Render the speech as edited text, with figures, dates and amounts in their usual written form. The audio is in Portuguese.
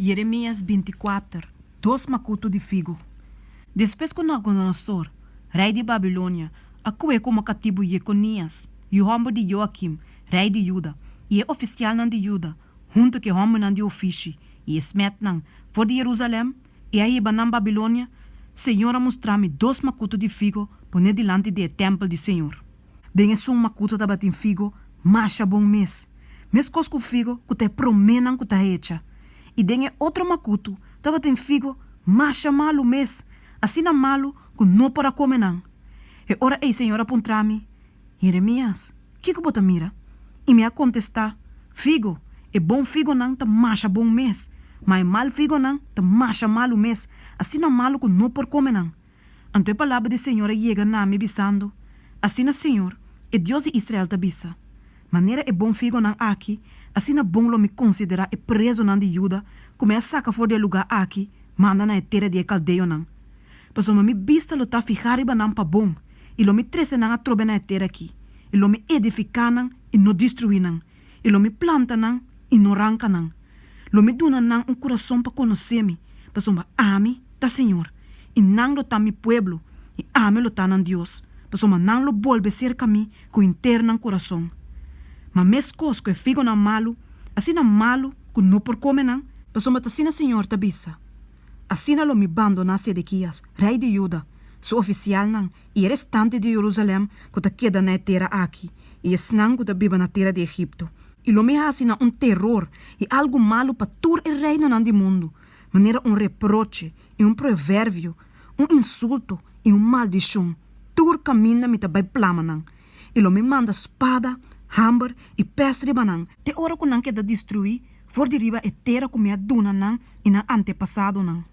Jeremias 24, 2 makuto de figo. Depois que Nabucodonosor, rei de Babilônia, acué como cativo Jeconias, e o homem de Joaquim, rei de Juda, e o oficial de Juda, junto com o homem de ofício, e smet for de Jerusalém, e aí na Babilônia, Senhor mostrou-me 2 makuto de figo, poner delante do templo do Senhor. Dengue um makuto da batin figo, macha bom mês. Mês cosco figo, que te promenan que te hecha. E dengue outro makuto, da batin figo, macha malo mês. Assim na malo, que não para comer não. E ora ei, Senhor, apontra-me. Jeremias, que bota mira? E me a contestar, figo, é bom figo não, ta macha bom mês. Mas mal figo não, ta macha malo mês. Assim na malo, que não por comer não. Anto a palavra do Senhor chega na me bisando. Assim na Senhor, é Deus de Israel ta bisa. Maneira é bom figo não aqui, assim na bom lo me considera é preso não de Juda, como é saca fora de lugar aqui, manda na terra de Caldeo não. Pois o me vista lo ta fijar iba não pa bom, e lo me trece não a trobe na terra aqui, e lo me edifica não e no destruir não, e lo me planta não e no arranca não. Lo me duna não coração pa conhecer-me, pois o me ame ta Senhor, e não lo ta mi pueblo, e ame lo ta não Deus, pois o me não lo volve cerca mi com interno coração. Mas mesmo coisa que figo na malo, assim na malo, que não por comer não, pois o me ta assim na Senhor ta bisa. Assim lo me bando na Sedequias, rei de Juda, su oficial não, e restante de Jerusalém, que ta queda na terra aqui, e esnang que ta biba na terra de Egipto. E lo me hace na terror, e algo malo para todo o reino nan do mundo, maneira reproche, e provérbio, insulto, e maldição. Tur caminha me ta vai plama nan. E lo me manda espada, hammer, e pestre banan, te ora que nan queda destruir, for de riba e terra como a duna nan, e na antepassado nan.